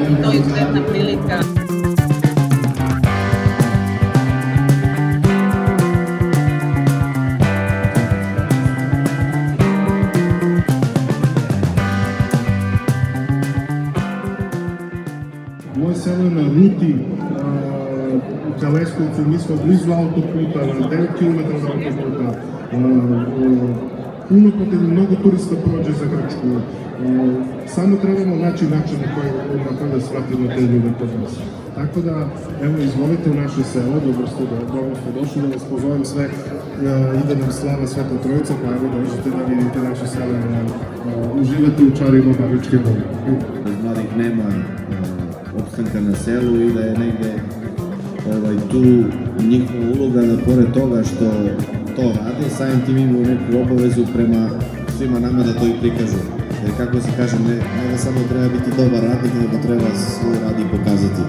I to je izuzetna prilika. Moje selo je na ruti ka Leskovcu, mi smo blizu autoputa, 9 km od autoputa. Puno potencijalno, mnogo turista prođe za Grčku. Samo trebamo naći način na koji da shvatimo te ljude kod nas. Tako da, evo, izvolite u naše selo, dobro ste došli, da vas pozovem sve, ide nam slava Sveta Trojica, pa evo dođete da vidite naše selo, uživate u čarima Babičke Gore. Mladih nema opstanka na selu i da je negde tu njihova uloga da pored toga što to rade, samim tim imaju neku obavezu prema svima nama da to i prikažu. Jer kako se kaže, ne da samo treba biti dobar radnik, nego treba svoj rad i pokazati.